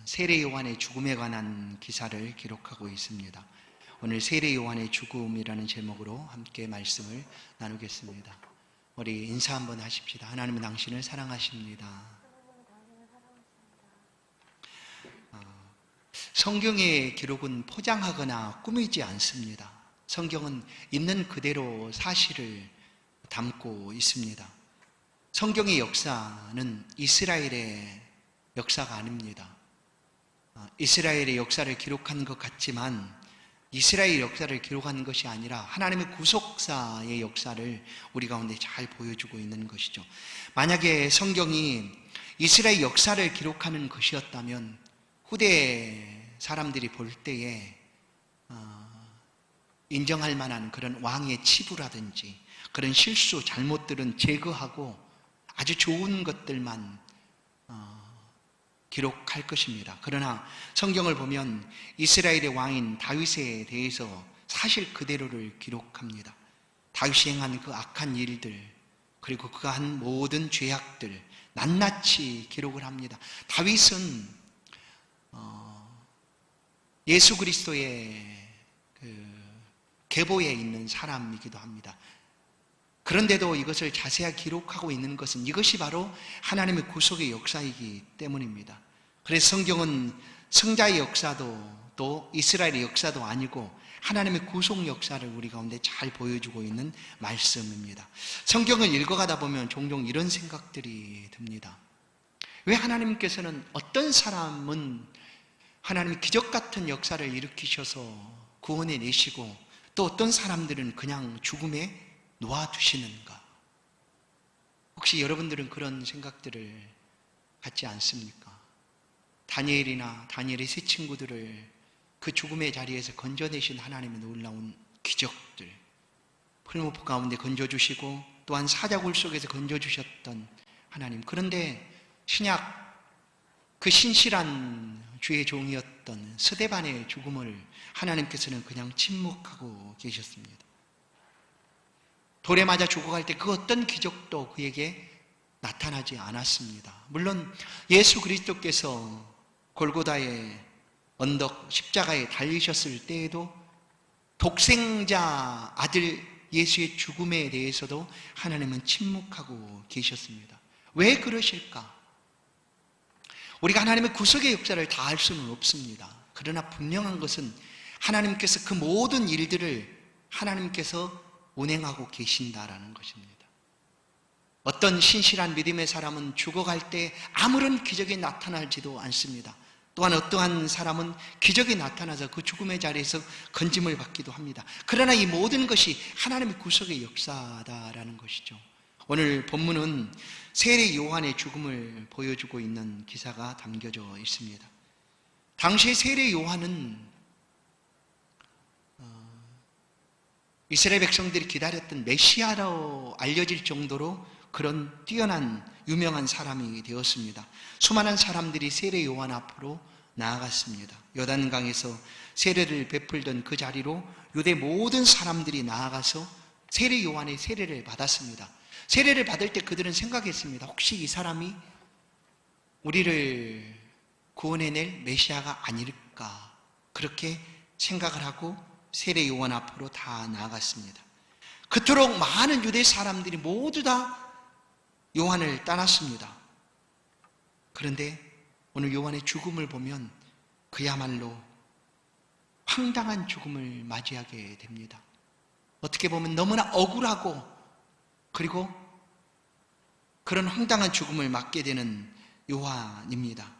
세례 요한의 죽음에 관한 기사를 기록하고 있습니다. 오늘 세례 요한의 죽음이라는 제목으로 함께 말씀을 나누겠습니다. 우리 인사 한번 하십시다. 하나님은 당신을 사랑하십니다. 성경의 기록은 포장하거나 꾸미지 않습니다. 성경은 있는 그대로 사실을 담고 있습니다. 성경의 역사는 이스라엘의 역사가 아닙니다. 이스라엘의 역사를 기록한 것 같지만 이스라엘 역사를 기록한 것이 아니라 하나님의 구속사의 역사를 우리 가운데 잘 보여주고 있는 것이죠. 만약에 성경이 이스라엘 역사를 기록하는 것이었다면 후대 사람들이 볼 때에 인정할 만한 그런 왕의 치부라든지 그런 실수, 잘못들은 제거하고 아주 좋은 것들만 기록할 것입니다. 그러나 성경을 보면 이스라엘의 왕인 다윗에 대해서 사실 그대로를 기록합니다. 다윗이 행한 그 악한 일들, 그리고 그가 한 모든 죄악들 낱낱이 기록을 합니다. 다윗은 예수 그리스도의 계보에 있는 사람이기도 합니다. 그런데도 이것을 자세하게 기록하고 있는 것은 이것이 바로 하나님의 구속의 역사이기 때문입니다. 그래서 성경은 성자의 역사도 또 이스라엘의 역사도 아니고 하나님의 구속 역사를 우리 가운데 잘 보여주고 있는 말씀입니다. 성경을 읽어가다 보면 종종 이런 생각들이 듭니다. 왜 하나님께서는 어떤 사람은 하나님의 기적 같은 역사를 일으키셔서 구원해 내시고 또 어떤 사람들은 그냥 죽음에 놓아두시는가? 혹시 여러분들은 그런 생각들을 갖지 않습니까? 다니엘의 세 친구들을 그 죽음의 자리에서 건져내신 하나님의 놀라운 기적들, 풀무포 가운데 건져주시고 또한 사자굴 속에서 건져주셨던 하나님. 그런데 신약 그 신실한 주의 종이었던 스데반의 죽음을 하나님께서는 그냥 침묵하고 계셨습니다. 돌에 맞아 죽어갈 때 그 어떤 기적도 그에게 나타나지 않았습니다. 물론 예수 그리스도께서 골고다의 언덕 십자가에 달리셨을 때에도 독생자 아들 예수의 죽음에 대해서도 하나님은 침묵하고 계셨습니다. 왜 그러실까? 우리가 하나님의 구속의 역사를 다 알 수는 없습니다. 그러나 분명한 것은 하나님께서 그 모든 일들을 하나님께서 운행하고 계신다라는 것입니다. 어떤 신실한 믿음의 사람은 죽어갈 때 아무런 기적이 나타나지도 않습니다. 또한 어떠한 사람은 기적이 나타나서 그 죽음의 자리에서 건짐을 받기도 합니다. 그러나 이 모든 것이 하나님의 구속의 역사다라는 것이죠. 오늘 본문은 세례 요한의 죽음을 보여주고 있는 기사가 담겨져 있습니다. 당시 세례 요한은 이스라엘 백성들이 기다렸던 메시아로 알려질 정도로 그런 뛰어난 유명한 사람이 되었습니다. 수많은 사람들이 세례 요한 앞으로 나아갔습니다. 요단강에서 세례를 베풀던 그 자리로 유대 모든 사람들이 나아가서 세례 요한의 세례를 받았습니다. 세례를 받을 때 그들은 생각했습니다. 혹시 이 사람이 우리를 구원해낼 메시아가 아닐까? 그렇게 생각을 하고 세례 요한 앞으로 다 나아갔습니다. 그토록 많은 유대 사람들이 모두 다 요한을 따랐습니다. 그런데 오늘 요한의 죽음을 보면 그야말로 황당한 죽음을 맞이하게 됩니다. 어떻게 보면 너무나 억울하고 그리고 그런 황당한 죽음을 맞게 되는 요한입니다.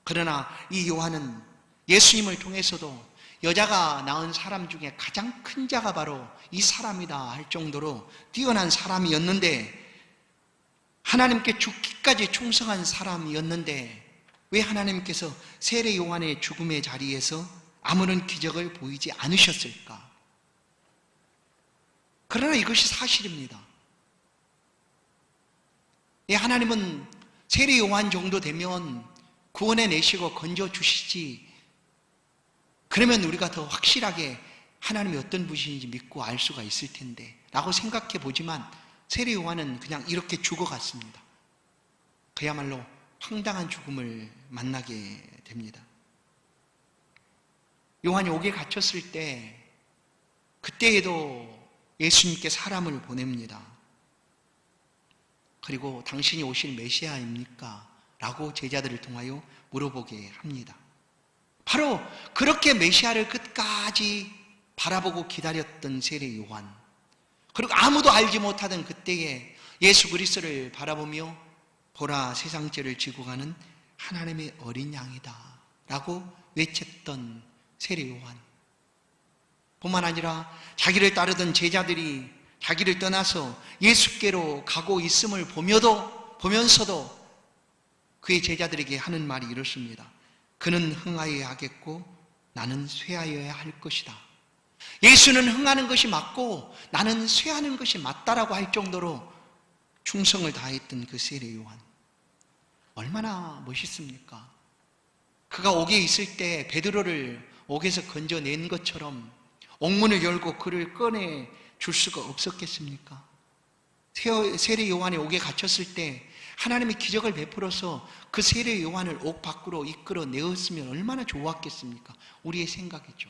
그러나 이 요한은 예수님을 통해서도 여자가 낳은 사람 중에 가장 큰 자가 바로 이 사람이다 할 정도로 뛰어난 사람이었는데 하나님께 죽기까지 충성한 사람이었는데 왜 하나님께서 세례 요한의 죽음의 자리에서 아무런 기적을 보이지 않으셨을까? 그러나 이것이 사실입니다. 하나님은 세례 요한 정도 되면 구원해 내시고 건져주시지, 그러면 우리가 더 확실하게 하나님이 어떤 분이신지 믿고 알 수가 있을 텐데 라고 생각해 보지만 세례 요한은 그냥 이렇게 죽어갔습니다. 그야말로 황당한 죽음을 만나게 됩니다. 요한이 옥에 갇혔을 때 그때에도 예수님께 사람을 보냅니다. 그리고 당신이 오실 메시아입니까? 라고 제자들을 통하여 물어보게 합니다. 바로 그렇게 메시아를 끝까지 바라보고 기다렸던 세례 요한, 그리고 아무도 알지 못하던 그때에 예수 그리스도를 바라보며 보라 세상 죄를 지고 가는 하나님의 어린 양이다 라고 외쳤던 세례 요한, 뿐만 아니라 자기를 따르던 제자들이 자기를 떠나서 예수께로 가고 있음을 보면서도 그의 제자들에게 하는 말이 이렇습니다. 그는 흥하여야 하겠고 나는 쇠하여야 할 것이다. 예수는 흥하는 것이 맞고 나는 쇠하는 것이 맞다라고 할 정도로 충성을 다했던 그 세례 요한, 얼마나 멋있습니까? 그가 옥에 있을 때 베드로를 옥에서 건져낸 것처럼 옥문을 열고 그를 꺼내 줄 수가 없었겠습니까? 세례 요한이 옥에 갇혔을 때 하나님의 기적을 베풀어서 그 세례 요한을 옥 밖으로 이끌어 내었으면 얼마나 좋았겠습니까? 우리의 생각이죠.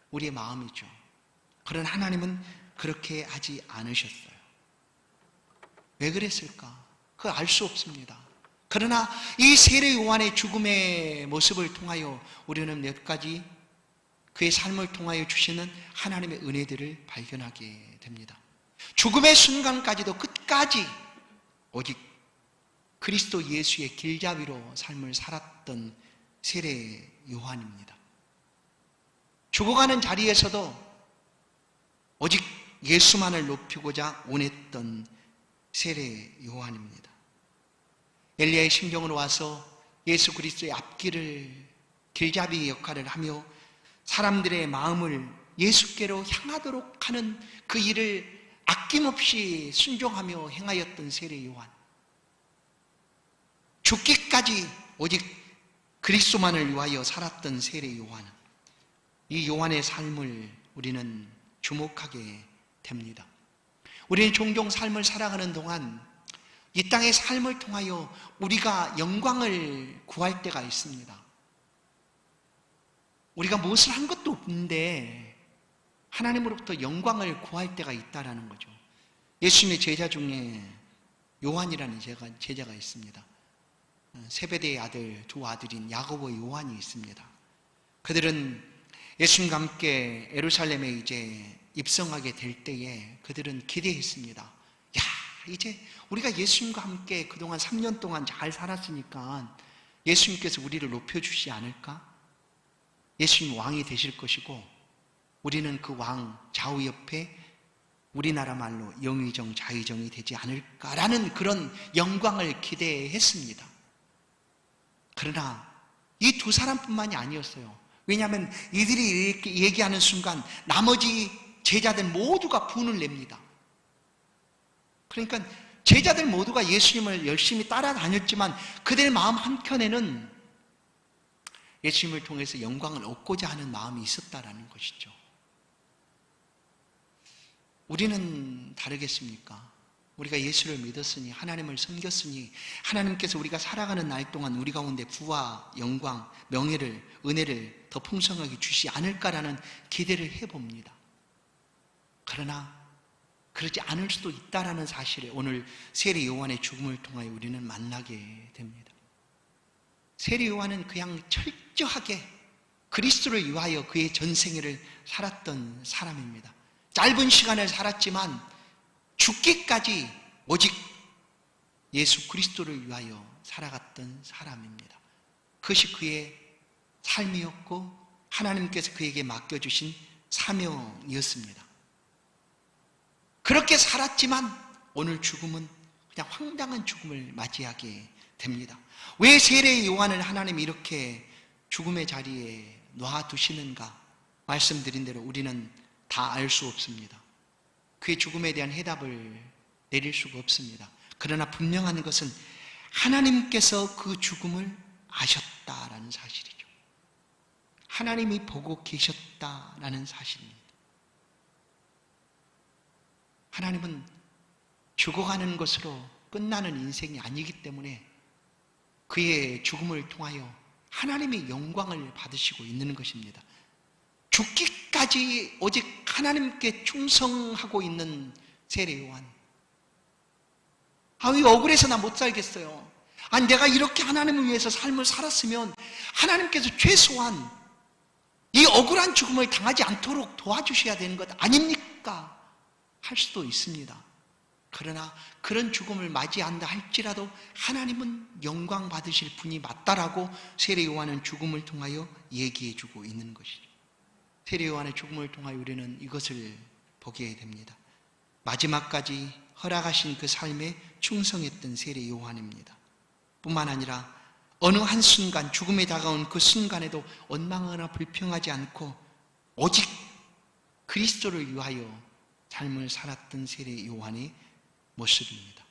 우리의 마음이죠. 그러나 하나님은 그렇게 하지 않으셨어요. 왜 그랬을까? 그거 알 수 없습니다. 그러나 이 세례 요한의 죽음의 모습을 통하여 우리는 몇 가지 그의 삶을 통하여 주시는 하나님의 은혜들을 발견하게 됩니다. 죽음의 순간까지도 끝까지 오직 그리스도 예수의 길잡이로 삶을 살았던 세례 요한입니다. 죽어가는 자리에서도 오직 예수만을 높이고자 원했던 세례 요한입니다. 엘리야의 심정으로 와서 예수 그리스도의 앞길을 길잡이 역할을 하며 사람들의 마음을 예수께로 향하도록 하는 그 일을 아낌없이 순종하며 행하였던 세례 요한, 죽기까지 오직 그리스도만을 위하여 살았던 세례 요한, 이 요한의 삶을 우리는 주목하게 됩니다. 우리는 종종 삶을 살아가는 동안 이 땅의 삶을 통하여 우리가 영광을 구할 때가 있습니다. 우리가 무엇을 한 것도 없는데 하나님으로부터 영광을 구할 때가 있다라는 거죠. 예수님의 제자 중에 요한이라는 제자가 있습니다. 세베대의 아들, 두 아들인 야고보 요한이 있습니다. 그들은 예수님과 함께 예루살렘에 이제 입성하게 될 때에 그들은 기대했습니다. 야, 이제 우리가 예수님과 함께 그동안 3년 동안 잘 살았으니까 예수님께서 우리를 높여주시지 않을까? 예수님 왕이 되실 것이고 우리는 그 왕 좌우 옆에 우리나라 말로 영의정 좌의정이 되지 않을까라는 그런 영광을 기대했습니다. 그러나 이 두 사람뿐만이 아니었어요. 왜냐하면 이들이 이렇게 얘기하는 순간 나머지 제자들 모두가 분을 냅니다. 그러니까 제자들 모두가 예수님을 열심히 따라다녔지만 그들 마음 한켠에는 예수님을 통해서 영광을 얻고자 하는 마음이 있었다라는 것이죠. 우리는 다르겠습니까? 우리가 예수를 믿었으니 하나님을 섬겼으니 하나님께서 우리가 살아가는 날 동안 우리 가운데 부와 영광, 명예를, 은혜를 더 풍성하게 주시지 않을까라는 기대를 해봅니다. 그러나 그렇지 않을 수도 있다라는 사실을 오늘 세례 요한의 죽음을 통하여 우리는 만나게 됩니다. 세례 요한은 그냥 철저하게 그리스도를 위하여 그의 전생애를 살았던 사람입니다. 짧은 시간을 살았지만 죽기까지 오직 예수 그리스도를 위하여 살아갔던 사람입니다. 그것이 그의 삶이었고 하나님께서 그에게 맡겨주신 사명이었습니다. 그렇게 살았지만 오늘 죽음은 그냥 황당한 죽음을 맞이하게 됩니다. 왜 세례 요한을 하나님이 이렇게 죽음의 자리에 놔두시는가? 말씀드린 대로 우리는 다 알 수 없습니다. 그의 죽음에 대한 해답을 내릴 수가 없습니다. 그러나 분명한 것은 하나님께서 그 죽음을 아셨다라는 사실이죠. 하나님이 보고 계셨다라는 사실입니다. 하나님은 죽어가는 것으로 끝나는 인생이 아니기 때문에 그의 죽음을 통하여 하나님의 영광을 받으시고 있는 것입니다. 죽기까지 오직 하나님께 충성하고 있는 세례 요한. 이 억울해서 나 못 살겠어요. 내가 이렇게 하나님을 위해서 삶을 살았으면 하나님께서 최소한 이 억울한 죽음을 당하지 않도록 도와주셔야 되는 것 아닙니까? 할 수도 있습니다. 그러나 그런 죽음을 맞이한다 할지라도 하나님은 영광 받으실 분이 맞다라고 세례 요한은 죽음을 통하여 얘기해 주고 있는 것이죠. 세례 요한의 죽음을 통하여 우리는 이것을 보게 됩니다. 마지막까지 허락하신 그 삶에 충성했던 세례 요한입니다. 뿐만 아니라 어느 한순간 죽음에 다가온 그 순간에도 원망하거나 불평하지 않고 오직 그리스도를 위하여 삶을 살았던 세례 요한의 모습입니다.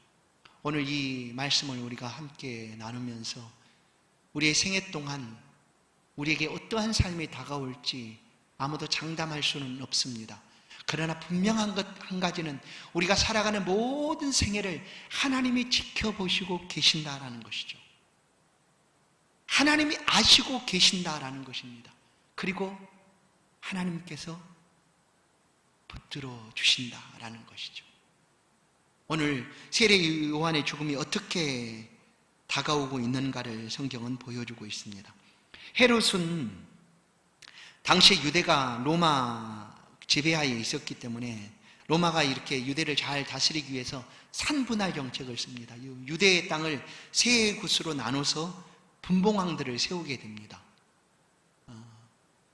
오늘 이 말씀을 우리가 함께 나누면서 우리의 생애 동안 우리에게 어떠한 삶이 다가올지 아무도 장담할 수는 없습니다. 그러나 분명한 것 한 가지는 우리가 살아가는 모든 생애를 하나님이 지켜보시고 계신다라는 것이죠. 하나님이 아시고 계신다라는 것입니다. 그리고 하나님께서 붙들어 주신다라는 것이죠. 오늘 세례 요한의 죽음이 어떻게 다가오고 있는가를 성경은 보여주고 있습니다. 헤롯은 당시 유대가 로마 지배하에 있었기 때문에 로마가 이렇게 유대를 잘 다스리기 위해서 산분할 정책을 씁니다. 유대의 땅을 세 곳으로 나눠서 분봉왕들을 세우게 됩니다.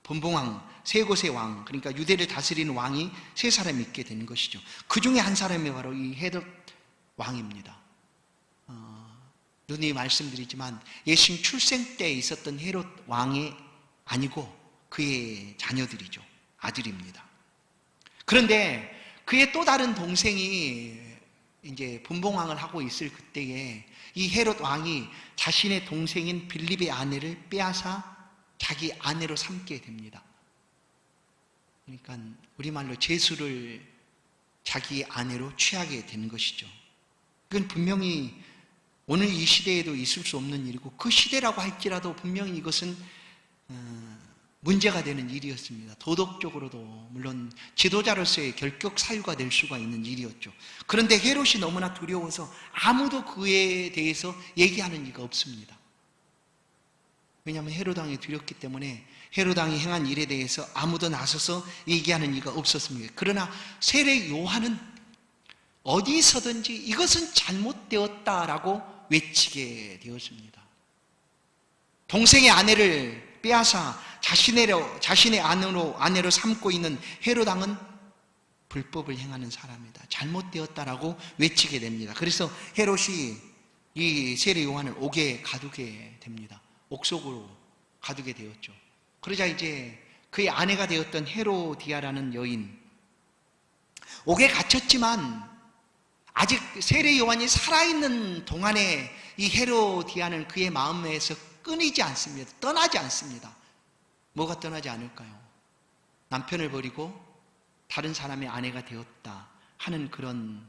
분봉왕, 세 곳의 왕, 그러니까 유대를 다스리는 왕이 세 사람이 있게 되는 것이죠. 그 중에 한 사람이 바로 이 헤롯 왕입니다. 누누이 말씀드리지만 예수님 출생 때 있었던 헤롯 왕이 아니고 그의 자녀들이죠. 아들입니다. 그런데 그의 또 다른 동생이 이제 분봉왕을 하고 있을 그때에 이 헤롯 왕이 자신의 동생인 빌립의 아내를 빼앗아 자기 아내로 삼게 됩니다. 그러니까 우리말로 제수를 자기 아내로 취하게 된 것이죠. 그건 분명히 오늘 이 시대에도 있을 수 없는 일이고 그 시대라고 할지라도 분명히 이것은 문제가 되는 일이었습니다. 도덕적으로도 물론 지도자로서의 결격 사유가 될 수가 있는 일이었죠. 그런데 헤롯이 너무나 두려워서 아무도 그에 대해서 얘기하는 이가 없습니다. 왜냐하면 헤롯 왕이 두렵기 때문에 헤롯 왕이 행한 일에 대해서 아무도 나서서 얘기하는 이가 없었습니다. 그러나 세례 요한은 어디서든지 이것은 잘못되었다라고 외치게 되었습니다. 동생의 아내를 빼앗아 자신의 아내로 삼고 있는 헤롯 왕은 불법을 행하는 사람이다. 잘못되었다라고 외치게 됩니다. 그래서 헤롯이 이 세례 요한을 옥에 가두게 됩니다. 옥속으로 가두게 되었죠. 그러자 이제 그의 아내가 되었던 헤로디아라는 여인, 옥에 갇혔지만 아직 세례 요한이 살아있는 동안에 이 헤로디아는 그의 마음에서 끊이지 않습니다. 떠나지 않습니다. 뭐가 떠나지 않을까요? 남편을 버리고 다른 사람의 아내가 되었다 하는 그런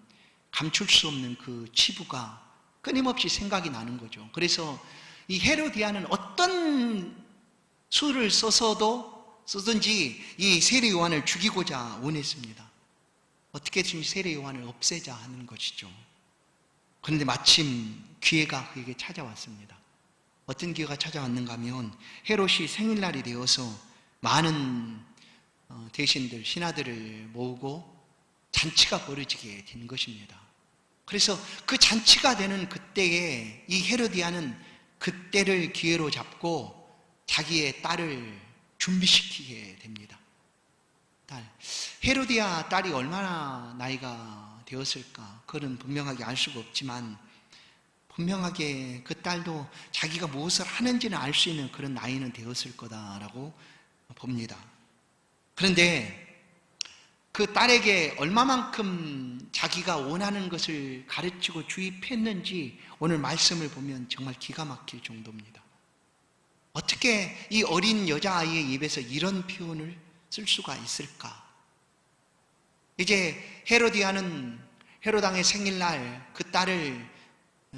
감출 수 없는 그 치부가 끊임없이 생각이 나는 거죠. 그래서 이 헤로디아는 어떤 수를 쓰든지 이 세례 요한을 죽이고자 원했습니다. 어떻게든 세례 요한을 없애자 하는 것이죠. 그런데 마침 기회가 그에게 찾아왔습니다. 어떤 기회가 찾아왔는가 하면 헤롯이 생일날이 되어서 많은 대신들, 신하들을 모으고 잔치가 벌어지게 된 것입니다. 그래서 그 잔치가 되는 그때에 이 헤로디아는 그때를 기회로 잡고 자기의 딸을 준비시키게 됩니다. 헤로디아 딸이 얼마나 나이가 되었을까? 그건 분명하게 알 수가 없지만 분명하게 그 딸도 자기가 무엇을 하는지는 알 수 있는 그런 나이는 되었을 거다라고 봅니다. 그런데 그 딸에게 얼마만큼 자기가 원하는 것을 가르치고 주입했는지 오늘 말씀을 보면 정말 기가 막힐 정도입니다. 어떻게 이 어린 여자아이의 입에서 이런 표현을 쓸 수가 있을까? 이제 헤로디아는 헤롯 왕의 생일날 그 딸을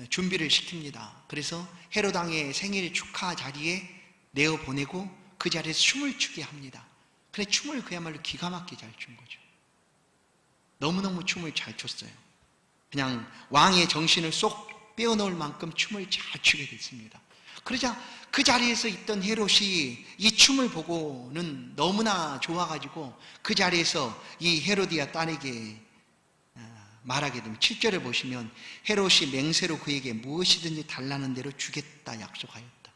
준비를 시킵니다. 그래서 헤롯 왕의 생일 축하 자리에 내어보내고 그 자리에서 춤을 추게 합니다. 그래, 춤을 그야말로 기가 막히게 잘 춘 거죠. 너무너무 춤을 잘 췄어요. 그냥 왕의 정신을 쏙 빼어놓을 만큼 춤을 잘 추게 됐습니다. 그러자 그 자리에서 있던 헤롯이 이 춤을 보고는 너무나 좋아가지고 그 자리에서 이 헤로디아 딸에게 말하게 됩니다. 7절에 보시면 헤롯이 맹세로 그에게 무엇이든지 달라는 대로 주겠다 약속하였다.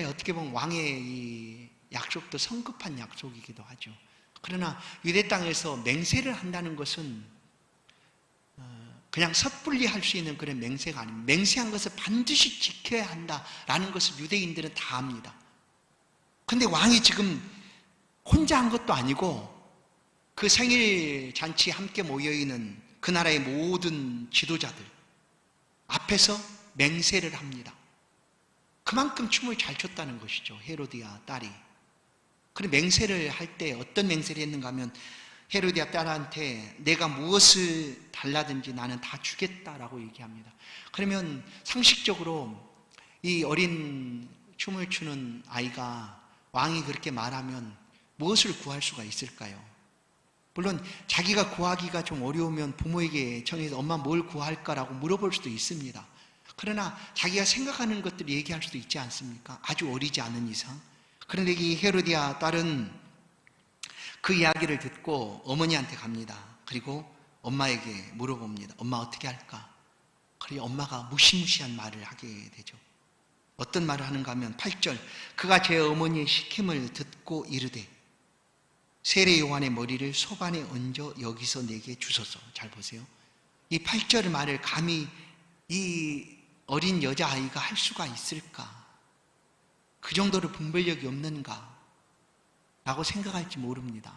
어떻게 보면 왕의 이 약속도 성급한 약속이기도 하죠. 그러나 유대 땅에서 맹세를 한다는 것은 그냥 섣불리 할 수 있는 그런 맹세가 아닙니다. 맹세한 것을 반드시 지켜야 한다라는 것을 유대인들은 다 압니다. 그런데 왕이 지금 혼자 한 것도 아니고 그 생일 잔치에 함께 모여있는 그 나라의 모든 지도자들 앞에서 맹세를 합니다. 그만큼 춤을 잘 췄다는 것이죠, 헤로디아 딸이. 그리고 맹세를 할 때 어떤 맹세를 했는가 하면 헤로디아 딸한테 내가 무엇을 달라든지 나는 다 주겠다라고 얘기합니다. 그러면 상식적으로 이 어린 춤을 추는 아이가 왕이 그렇게 말하면 무엇을 구할 수가 있을까요? 물론 자기가 구하기가 좀 어려우면 부모에게 청해서 엄마 뭘 구할까라고 물어볼 수도 있습니다. 그러나 자기가 생각하는 것들을 얘기할 수도 있지 않습니까? 아주 어리지 않은 이상. 그런데 이 헤로디아 딸은 그 이야기를 듣고 어머니한테 갑니다. 그리고 엄마에게 물어봅니다. 엄마 어떻게 할까? 그리고 엄마가 무시무시한 말을 하게 되죠. 어떤 말을 하는가 하면 8절 그가 제 어머니의 시킴을 듣고 이르되 세례 요한의 머리를 소반에 얹어 여기서 내게 주소서. 잘 보세요. 이 8절 말을 감히 이 어린 여자아이가 할 수가 있을까? 그 정도로 분별력이 없는가? 라고 생각할지 모릅니다.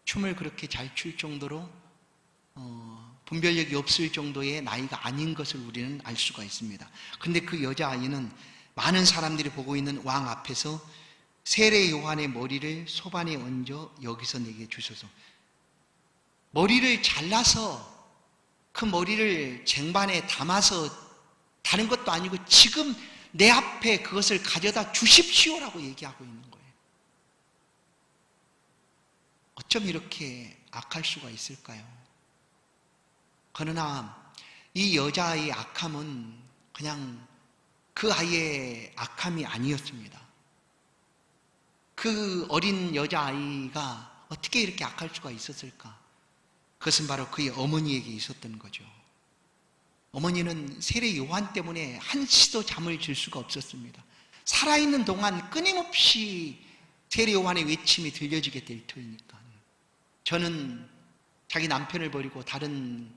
춤을 그렇게 잘 출 정도로 분별력이 없을 정도의 나이가 아닌 것을 우리는 알 수가 있습니다. 그런데 그 여자아이는 많은 사람들이 보고 있는 왕 앞에서 세례 요한의 머리를 소반에 얹어 여기서 내게 주소서. 머리를 잘라서 그 머리를 쟁반에 담아서 다른 것도 아니고 지금 내 앞에 그것을 가져다 주십시오라고 얘기하고 있는 거예요. 어쩜 이렇게 악할 수가 있을까요? 그러나 이 여자의 악함은 그냥 그 아이의 악함이 아니었습니다. 그 어린 여자아이가 어떻게 이렇게 악할 수가 있었을까? 그것은 바로 그의 어머니에게 있었던 거죠. 어머니는 세례 요한 때문에 한시도 잠을 질 수가 없었습니다. 살아있는 동안 끊임없이 세례 요한의 외침이 들려지게 될 터이니까. 저는 자기 남편을 버리고 다른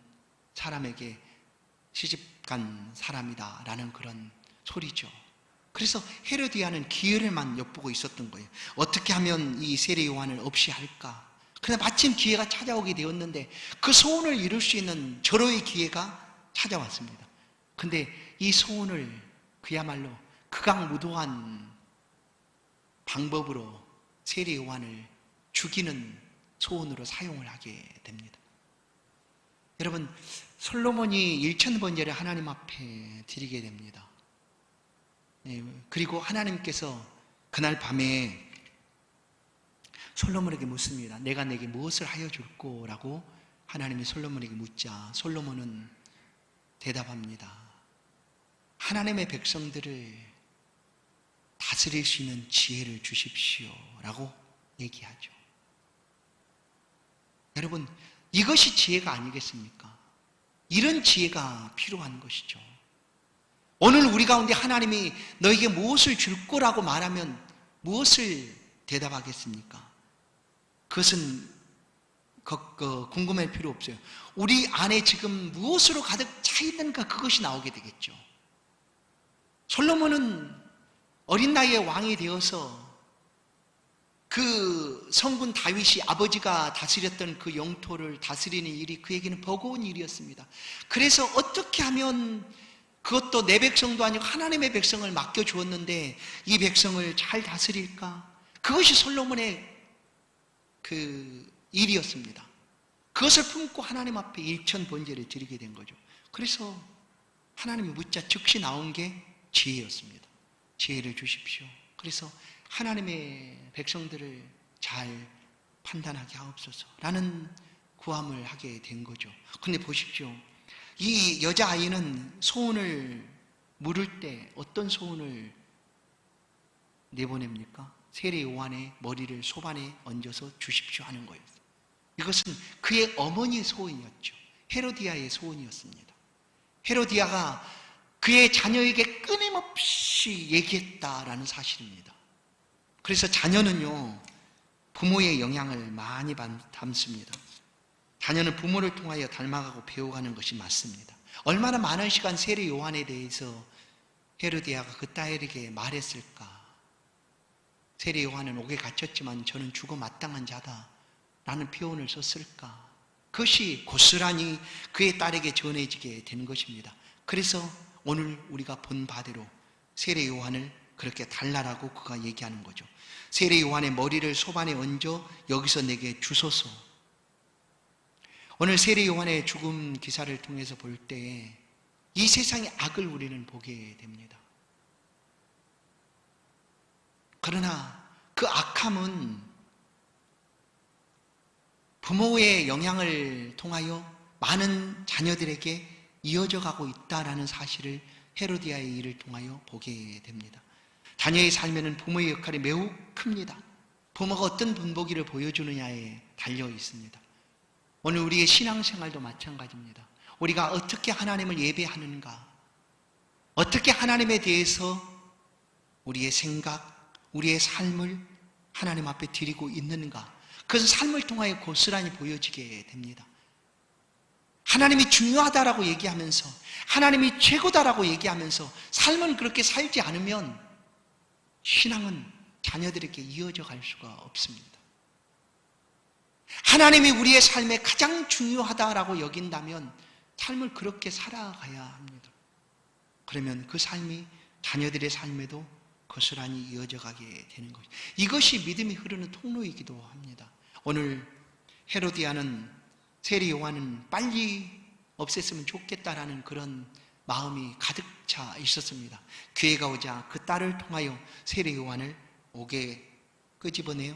사람에게 시집간 사람이다 라는 그런 소리죠. 그래서 헤로디아는 기회를만 엿보고 있었던 거예요. 어떻게 하면 이 세례 요한을 없이 할까? 그런데 마침 기회가 찾아오게 되었는데 그 소원을 이룰 수 있는 절호의 기회가 찾아왔습니다. 근데 이 소원을 그야말로 극악무도한 방법으로 세례 요한을 죽이는 소원으로 사용을 하게 됩니다. 여러분, 솔로몬이 1000번제를 하나님 앞에 드리게 됩니다. 그리고 하나님께서 그날 밤에 솔로몬에게 묻습니다. 내가 내게 무엇을 하여 줄꼬? 라고 하나님이 솔로몬에게 묻자 솔로몬은 대답합니다. 하나님의 백성들을 다스릴 수 있는 지혜를 주십시오 라고 얘기하죠. 여러분, 이것이 지혜가 아니겠습니까? 이런 지혜가 필요한 것이죠. 오늘 우리 가운데 하나님이 너에게 무엇을 줄 거라고 말하면 무엇을 대답하겠습니까? 그것은 궁금할 필요 없어요. 우리 안에 지금 무엇으로 가득 차 있는가 그것이 나오게 되겠죠. 솔로몬은 어린 나이에 왕이 되어서 그 성군 다윗이 아버지가 다스렸던 그 영토를 다스리는 일이 그에게는 버거운 일이었습니다. 그래서 어떻게 하면 그것도 내 백성도 아니고 하나님의 백성을 맡겨주었는데 이 백성을 잘 다스릴까? 그것이 솔로몬의 그 일이었습니다. 그것을 품고 하나님 앞에 1000번제를 드리게 된 거죠. 그래서 하나님이 묻자 즉시 나온 게 지혜였습니다. 지혜를 주십시오. 그래서 하나님의 백성들을 잘 판단하게 하옵소서 라는 구함을 하게 된 거죠. 근데 보십시오. 이 여자아이는 소원을 물을 때 어떤 소원을 내보냅니까? 세례 요한의 머리를 소반에 얹어서 주십시오 하는 거였어요. 이것은 그의 어머니의 소원이었죠. 헤로디아의 소원이었습니다. 헤로디아가 그의 자녀에게 끊임없이 얘기했다라는 사실입니다. 그래서 자녀는요, 부모의 영향을 많이 담습니다. 자녀는 부모를 통하여 닮아가고 배워가는 것이 맞습니다. 얼마나 많은 시간 세례 요한에 대해서 헤로디아가 그 딸에게 말했을까? 세례 요한은 옥에 갇혔지만 저는 죽어 마땅한 자다 라는 표현을 썼을까? 그것이 고스란히 그의 딸에게 전해지게 된 것입니다. 그래서 오늘 우리가 본 바대로 세례 요한을 그렇게 달라라고 그가 얘기하는 거죠. 세례 요한의 머리를 소반에 얹어 여기서 내게 주소서. 오늘 세례 요한의 죽음 기사를 통해서 볼 때 이 세상의 악을 우리는 보게 됩니다. 그러나 그 악함은 부모의 영향을 통하여 많은 자녀들에게 이어져 가고 있다라는 사실을 헤로디아의 일을 통하여 보게 됩니다. 자녀의 삶에는 부모의 역할이 매우 큽니다. 부모가 어떤 본보기를 보여주느냐에 달려 있습니다. 오늘 우리의 신앙생활도 마찬가지입니다. 우리가 어떻게 하나님을 예배하는가, 어떻게 하나님에 대해서 우리의 생각, 우리의 삶을 하나님 앞에 드리고 있는가, 그것은 삶을 통하여 고스란히 보여지게 됩니다. 하나님이 중요하다라고 얘기하면서, 하나님이 최고다라고 얘기하면서 삶을 그렇게 살지 않으면 신앙은 자녀들에게 이어져 갈 수가 없습니다. 하나님이 우리의 삶에 가장 중요하다라고 여긴다면 삶을 그렇게 살아가야 합니다. 그러면 그 삶이 자녀들의 삶에도 고스란히 이어져 가게 되는 것이죠. 이것이 믿음이 흐르는 통로이기도 합니다. 오늘 헤로디아는 세례 요한은 빨리 없앴으면 좋겠다라는 그런 마음이 가득 차 있었습니다. 기회가 오자 그 딸을 통하여 세례 요한을 옥에 끄집어내어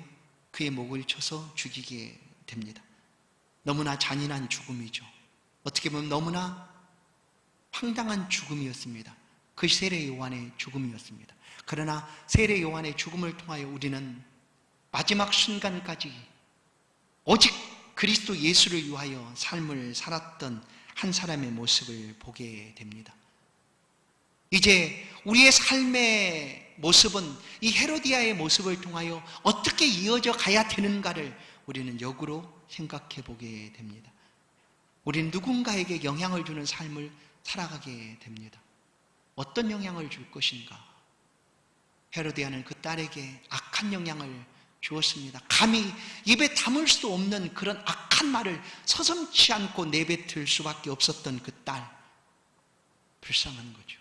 그의 목을 쳐서 죽이게 됩니다. 너무나 잔인한 죽음이죠. 어떻게 보면 너무나 황당한 죽음이었습니다. 그 세례 요한의 죽음이었습니다. 그러나 세례 요한의 죽음을 통하여 우리는 마지막 순간까지 오직 그리스도 예수를 위하여 삶을 살았던 한 사람의 모습을 보게 됩니다. 이제 우리의 삶의 모습은 이 헤로디아의 모습을 통하여 어떻게 이어져 가야 되는가를 우리는 역으로 생각해 보게 됩니다. 우리는 누군가에게 영향을 주는 삶을 살아가게 됩니다. 어떤 영향을 줄 것인가? 헤로디아는 그 딸에게 악한 영향을 주었습니다. 감히 입에 담을 수도 없는 그런 악한 말을 서슴지 않고 내뱉을 수밖에 없었던 그 딸. 불쌍한 거죠.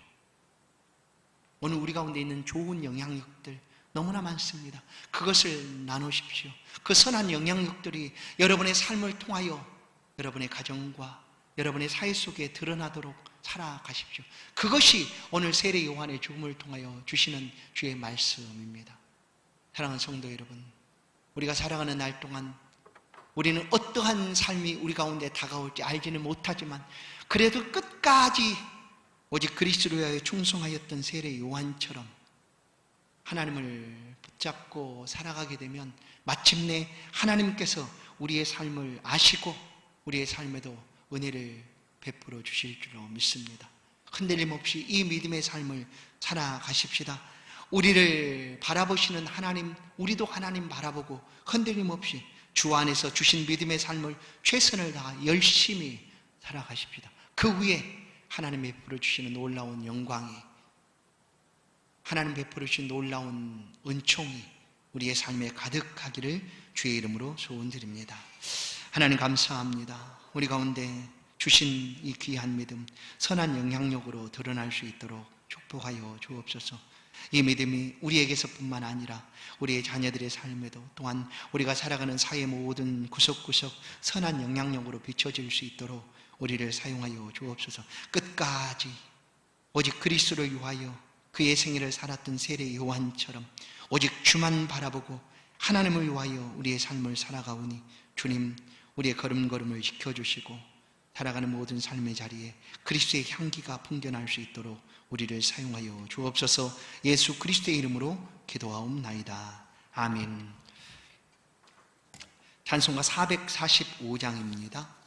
오늘 우리 가운데 있는 좋은 영향력들 너무나 많습니다. 그것을 나누십시오. 그 선한 영향력들이 여러분의 삶을 통하여 여러분의 가정과 여러분의 사회 속에 드러나도록 살아가십시오. 그것이 오늘 세례 요한의 죽음을 통하여 주시는 주의 말씀입니다. 사랑하는 성도 여러분, 우리가 살아가는 날 동안 우리는 어떠한 삶이 우리 가운데 다가올지 알지는 못하지만 그래도 끝까지 오직 그리스도를 위하여 충성하였던 세례 요한처럼 하나님을 붙잡고 살아가게 되면 마침내 하나님께서 우리의 삶을 아시고 우리의 삶에도 은혜를 베풀어 주실 줄로 믿습니다. 흔들림 없이 이 믿음의 삶을 살아가십시다. 우리를 바라보시는 하나님, 우리도 하나님 바라보고 흔들림 없이 주 안에서 주신 믿음의 삶을 최선을 다하 열심히 살아가십시다. 그 위에 하나님이 베풀어 주시는 놀라운 영광이, 하나님 베풀어 주신 놀라운 은총이 우리의 삶에 가득하기를 주의 이름으로 소원드립니다. 하나님 감사합니다. 우리 가운데 주신 이 귀한 믿음, 선한 영향력으로 드러날 수 있도록 축복하여 주옵소서. 이 믿음이 우리에게서 뿐만 아니라 우리의 자녀들의 삶에도 또한 우리가 살아가는 사회 모든 구석구석 선한 영향력으로 비춰질 수 있도록 우리를 사용하여 주옵소서. 끝까지 오직 그리스도를 위하여 그의 생애를 살았던 세례 요한처럼 오직 주만 바라보고 하나님을 위하여 우리의 삶을 살아가오니 주님 우리의 걸음걸음을 지켜주시고 살아가는 모든 삶의 자리에 그리스도의 향기가 풍겨날 수 있도록 우리를 사용하여 주옵소서. 예수 그리스도의 이름으로 기도하옵나이다. 아멘. 찬송가 445장입니다.